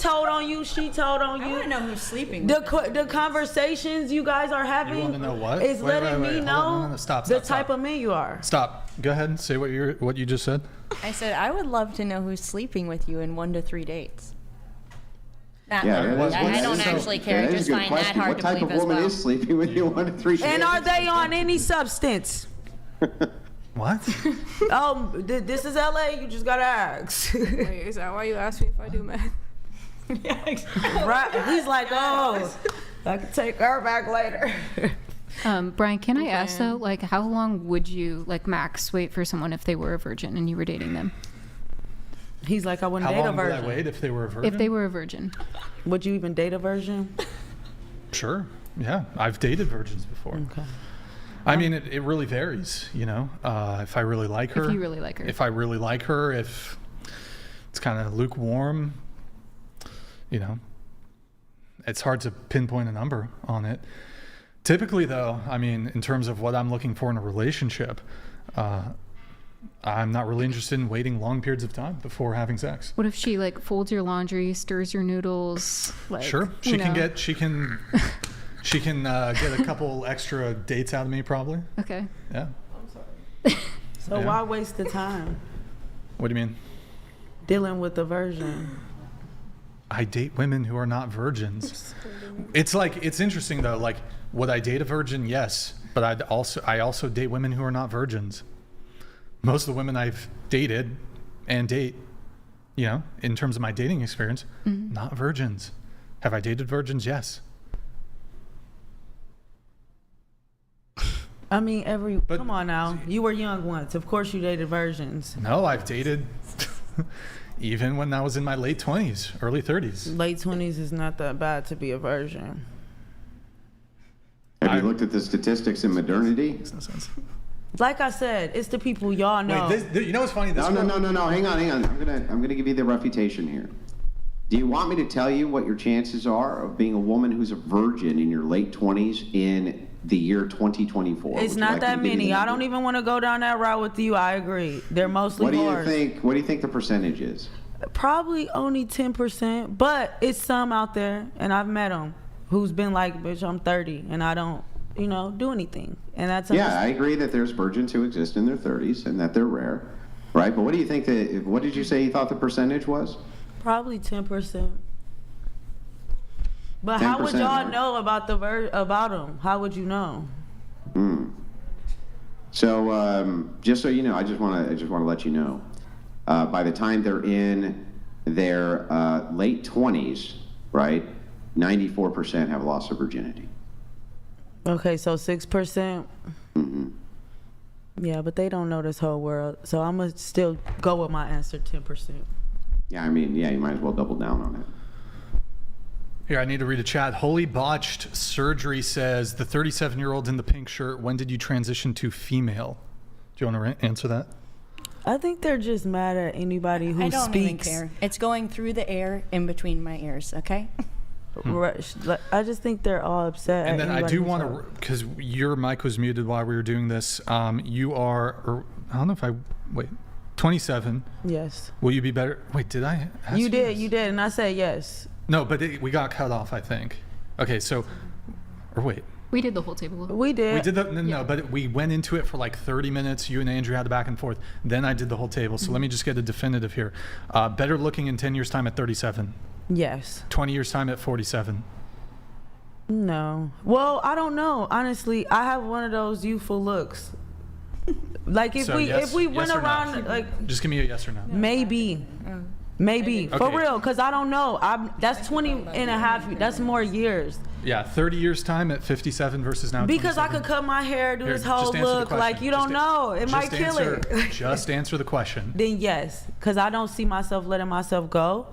told on you. She told on I you. want to know who's sleeping. The conversations you guys are having. You want to know what? Is Wait, letting me hold know on. No, stop, the stop. type of man you are. Stop. Go ahead and say what you just said. I said I would love to know who's sleeping with you in 1 to 3 dates. Yeah, I don't actually care. I just find that hard to believe as well. What type of woman is sleeping with you 1 to 3 days? And are they on any substance? What? This is LA. You just gotta ask. Wait, is that why you asked me if I do meth? Right? He's like, oh, I can take her back later. Brian, can I ask though, like, how long would you, like, max wait for someone if they were a virgin and you were dating them? He's like, I wouldn't How date a long would virgin. I wait if they were a virgin? If they were a virgin. Would you even date a virgin? Sure. Yeah, I've dated virgins before. Okay. I mean, it really varies, you know. If I really like her. If you really like her. If I really like her, if it's kind of lukewarm, you know, it's hard to pinpoint a number on it. Typically, though, I mean, in terms of what I'm looking for in a relationship, I'm not really interested in waiting long periods of time before having sex. What if she, like, folds your laundry, stirs your noodles? Like, Sure, you know. she can get a couple extra dates out of me, probably. Okay. Yeah. So Yeah. why waste the time What do you mean? dealing with a virgin? I date women who are not virgins. It's interesting though. Like, would I date a virgin? Yes, but I also date women who are not virgins. Most of the women I've dated and date, you know, in terms of my dating experience, not virgins. Have I dated virgins? Yes. I mean, come on now. You were young once. Of course you dated virgins. No, I've dated even when I was in my late 20s, early 30s. Late 20s is not that bad to be a virgin. Have you looked at the statistics in modernity? Makes no sense. Like I said, it's the people y'all know. Wait, you know what's funny? No. Hang on. I'm gonna give you the refutation here. Do you want me to tell you what your chances are of being a woman who's a virgin in your late 20s in the year 2024? It's not that many. I don't even want to go down that route with you. I agree. They're mostly What do you whores. think? What do you think the percentage is? Probably only 10%, but it's some out there, and I've met them who's been like, bitch, I'm 30, and I don't, do anything. And that's Yeah, I agree that there's virgins who exist in their 30s and that they're rare, right? But what do you think what did you say you thought the percentage was? Probably 10%. But how would 10%, y'all huh? know about them? How would you know? So just so you know, I just want to let you know, by the time they're in their late 20s, right, 94% have loss of virginity. Okay, so 6%. Yeah, but they don't know this whole world, so I'm gonna still go with my answer, 10%. Yeah, I mean, yeah, you might as well double down on it. Here, I need to read a chat. Holy Botched Surgery says, the 37-year-old in the pink shirt, when did you transition to female? Do you want to answer that? I think they're just mad at anybody who I don't speaks. even care. It's going through the air in between my ears, okay? I just think they're all upset. And at then I anybody do who's want all- to, because your mic was muted while we were doing this. You are, I don't know if wait, 27. Yes. Will you be better? Wait, did I ask You did, this? and I said yes. No, but we got cut off, I think. Okay, so, or wait. We did the whole table. We did. We did no, but we went into it for like 30 minutes. You and Andrew had the back and forth. Then I did the whole table. So let me just get a definitive here. Better looking in 10 years' time at 37. Yes. 20 years' time at 47. No. Well, I don't know. Honestly, I have one of those youthful looks. Like if So we yes- went yes or no? around like Just give me a yes or no. maybe for Okay. real, because I don't know. That's 20 and a half. That's more years. Yeah, 30 years' time at 57 versus now. Because I 27. could cut my hair, do Here, this just whole answer the look. question. Like you don't know. It might kill it. Just answer the question. Then yes, because I don't see myself letting myself go,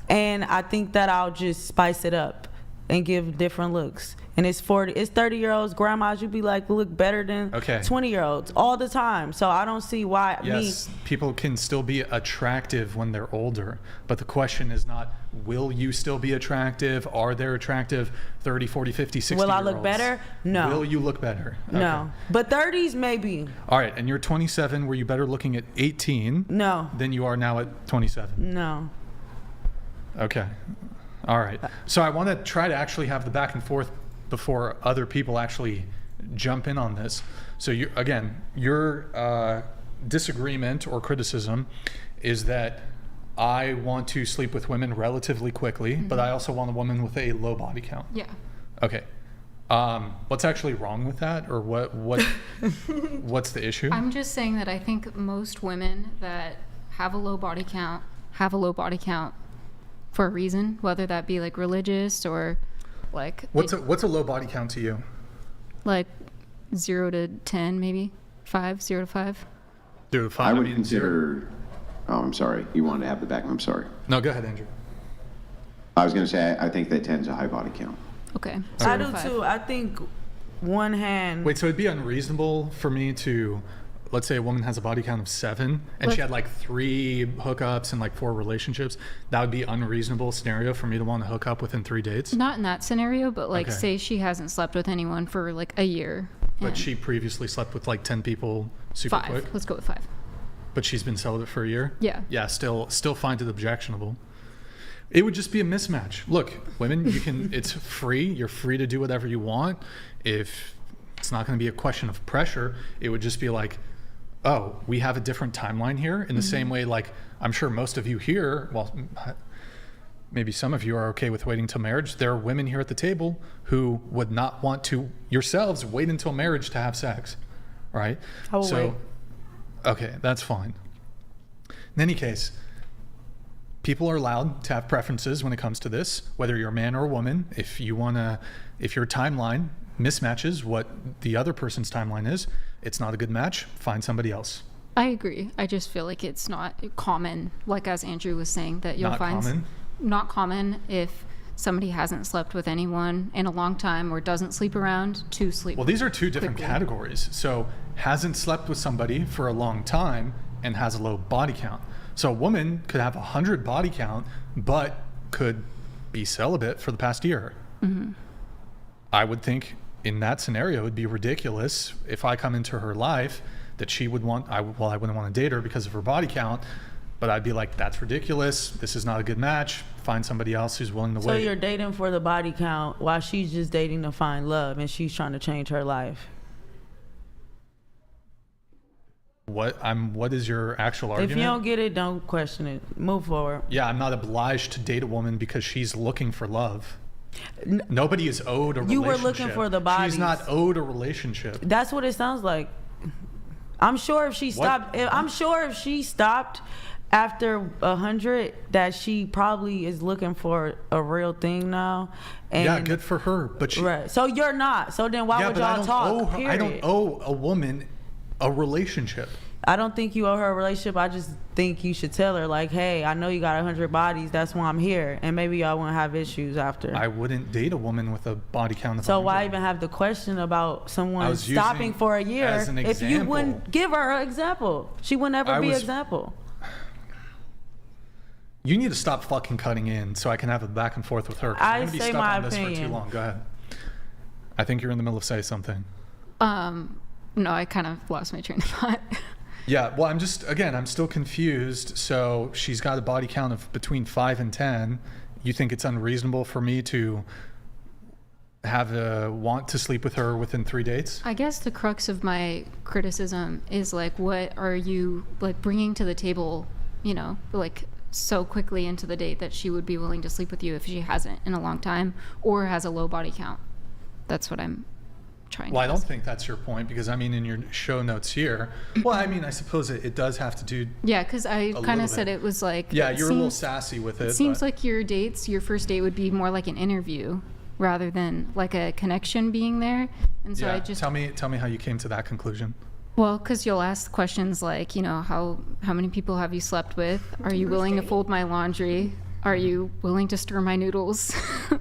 and I think that I'll just spice it up and give different looks. And it's 30-year-olds, grandmas. You be like, look better than Okay. 20-year-olds all the time. So I don't see why Yes, people can still be attractive when they're older, but the question is not, will you still be attractive? Are there attractive 30, 40, 50, 60 Will I year look olds? better? No. Will you look better? No, but 30s maybe. All right, and you're 27. Were you better looking at 18 No, than you are now at 27? no. Okay. All right. So I want to try to actually have the back and forth before other people actually jump in on this. So your disagreement or criticism is that I want to sleep with women relatively quickly, but I also want a woman with a low body count. Yeah. Okay. What's actually wrong with that, or what's the issue? I'm just saying that I think most women that have a low body count for a reason, whether that be like religious or like What's a low body count to you? like 0 to 10, maybe 5, 0 to 5. 0 to 5. I would mean, consider. Oh, I'm sorry. You wanted to have the back. I'm sorry. No, go ahead, Andrew. I was going to say I think that 10's a high body count. Okay. I 0 to do 5. too. I think one hand. Wait, so it'd be unreasonable for me to, let's say a woman has a body count of 7 and she had like 3 hookups and like 4 relationships. That would be unreasonable scenario for me to want to hook up within 3 dates. Not in that scenario, but like Okay. say she hasn't slept with anyone for like a year. But and she previously slept with like 10 people super 5. quick. Let's go with 5. But she's been celibate for a year? Yeah. Yeah, still find it objectionable. It would just be a mismatch. Look, women, you can it's free. You're free to do whatever you want. If it's not going to be a question of pressure, it would just be like, oh, we have a different timeline here. In the same way, like I'm sure most of you here, well, maybe some of you are okay with waiting till marriage. There are women here at the table who would not want to yourselves wait until marriage to have sex, right? I will wait. Okay, that's fine. In any case, people are allowed to have preferences when it comes to this, whether you're a man or a woman. If your timeline mismatches what the other person's timeline is, it's not a good match. Find somebody else. I agree. I just feel like it's not common, like as Andrew was saying, that you'll Not find common? not common if somebody hasn't slept with anyone in a long time or doesn't sleep around to sleep. Well, these are 2 different quickly. categories. So hasn't slept with somebody for a long time and has a low body count. So a woman could have 100 body count, but could be celibate for the past year. Mm-hmm. I would think in that scenario, it'd be ridiculous if I come into her life that she would want, I wouldn't want to date her because of her body count, but I'd be like, that's ridiculous. This is not a good match. Find somebody else who's willing to So wait. you're dating for the body count while she's just dating to find love and she's trying to change her life. What is your actual argument? If you don't get it, don't question it. Move forward. Yeah, I'm not obliged to date a woman because she's looking for love. Nobody is owed a relationship. You were looking for the bodies. She's not owed a relationship. That's what it sounds like. I'm sure if she stopped, after 100, that she probably is looking for a real thing now. And Yeah, good for her. But she, right. So you're not. So then why yeah, would but I y'all don't talk? owe her, I don't period? owe a woman a relationship. I don't think you owe her a relationship. I just think you should tell her, like, hey, I know you got 100 bodies. That's why I'm here. And maybe y'all won't have issues after. I wouldn't date a woman with a body count of So 100. why even have the question about I someone was stopping using for a year as an if you example. wouldn't give her an example? She would never I be an was- example. You need to stop fucking cutting in so I can have a back and forth with her. 'cause I I'm gonna be say stuck my on this for too opinion. long. Go ahead. I think you're in the middle of saying something. No, I kind of lost my train of thought. Yeah, well, I'm still confused. So she's got a body count of between 5 and 10. You think it's unreasonable for me to want to sleep with her within 3 dates? I guess the crux of my criticism is like, what are you like bringing to the table, like so quickly into the date that she would be willing to sleep with you if she hasn't in a long time or has a low body count? That's what I'm trying Well, I to don't ask. think that's your point because, in your show notes here, I suppose it does have to do. Yeah, because I kind little of said bit. it was like. Yeah, it you're a little seems- sassy with it. It seems but- like your first date would be more like an interview rather than like a connection being there. And so yeah, I just. tell me how you came to that conclusion. Well, because you'll ask questions like, how many people have you slept with? Are you willing to fold my laundry? Are you willing to stir my noodles?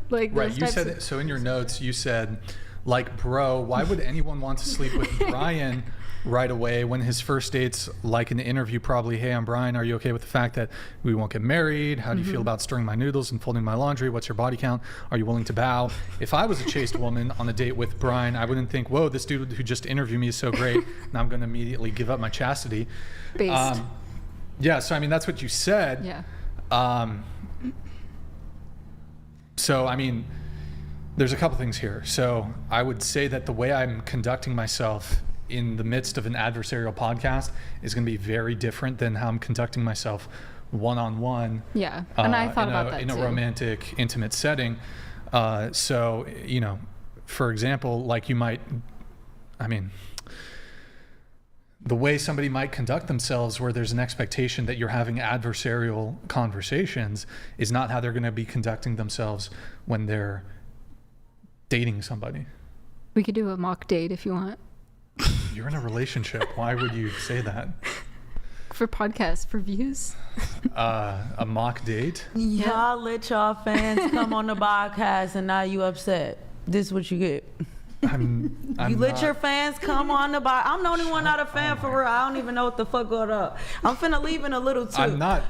Like Right. those You types said of- so in your notes. You said, like, bro, why would anyone want to sleep with Brian right away when his first date's like an interview? Probably, hey, I'm Brian. Are you okay with the fact that we won't get married? How do you feel about stirring my noodles and folding my laundry? What's your body count? Are you willing to bow? If I was a chaste woman on a date with Brian, I wouldn't think, whoa, this dude who just interviewed me is so great, and I'm going to immediately give up my chastity. Based. Yeah. So that's what you said. Yeah. So, I mean, there's a couple things here. So I would say that the way I'm conducting myself in the midst of an adversarial podcast is going to be very different than how I'm conducting myself one-on-one. Yeah, and I thought about that in a too. romantic, intimate setting. So, you know, for example, like you might, I mean, the way somebody might conduct themselves where there's an expectation that you're having adversarial conversations is not how they're going to be conducting themselves when they're dating somebody. We could do a mock date if you want. You're in a relationship. Why would you say that? For podcasts, for views. A mock date? Y'all let y'all fans come on the podcast and now you upset. This is what you get. I'm You let not- your fans come on the podcast. I'm the only one not a fan for real. I don't even know what the fuck going on. I'm finna leave in a little too. I'm not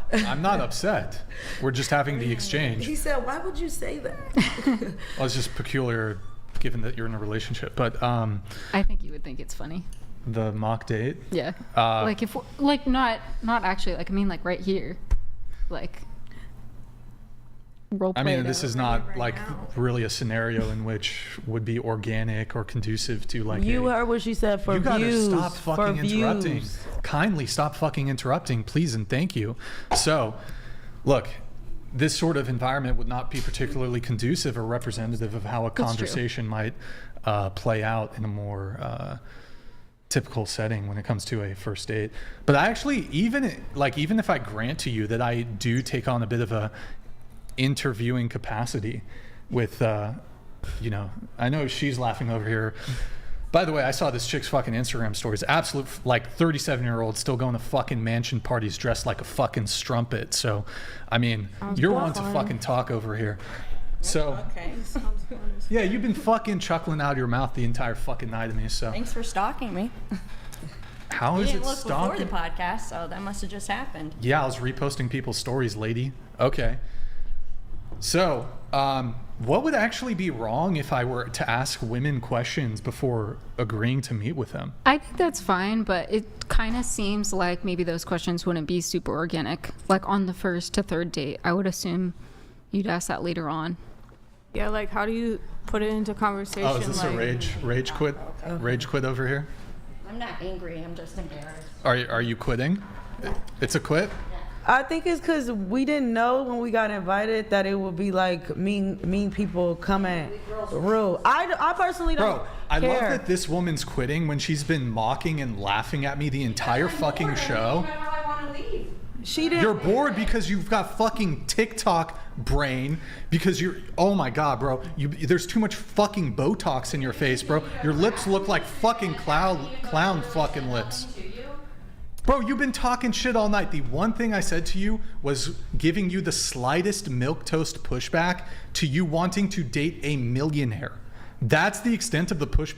upset. We're just having the exchange. He said, why would you say that? Well, it's just peculiar given that you're in a relationship. But I think you would think it's funny. the mock date, Yeah. Uh, like if like not actually like I mean like right here, like role play. I mean, it this out. is not like really a scenario in which would be organic or conducive to like You a, heard what she said for you gotta views. stop for fucking interrupting. views. Kindly stop fucking interrupting, please and thank you. So, look, this sort of environment would not be particularly conducive or representative of how a true. conversation might play out in a more typical setting when it comes to a first date. But I actually, even if I grant to you that I do take on a bit of a interviewing capacity with, you know, I know she's laughing over here. By the way, I saw this chick's fucking Instagram stories. Absolute, like, 37-year-old still going to fucking mansion parties dressed like a fucking strumpet. So, I mean, you're one to fucking talk over here. So, yeah, you've been fucking chuckling out of your mouth the entire fucking night of me. So, Thanks for stalking me. how You is didn't it look before the stalking? podcast, so that must have just happened. Yeah, I was reposting people's stories, lady. Okay. So, what would actually be wrong if I were to ask women questions before agreeing to meet with them? I think that's fine, but it kind of seems like maybe those questions wouldn't be super organic. Like on the first to third date, I would assume you'd ask that later on. Yeah, like how do you put it into conversation? Oh, is this like, a rage quit? Rage quit over here? I'm not angry, I'm just embarrassed. Are you quitting? It's a quit? I think it's because we didn't know when we got invited that it would be like mean people coming rude. I personally don't Bro, I care. love that this woman's quitting when she's been mocking and laughing at me the entire fucking show. She didn't. You're bored because you've got fucking TikTok brain because you're, oh my God, bro. There's too much fucking Botox in your face, bro. Your lips look like fucking clown fucking lips. Bro, you've been talking shit all night. The one thing I said to you was giving you the slightest milquetoast pushback to you wanting to date a millionaire. That's the extent of the pushback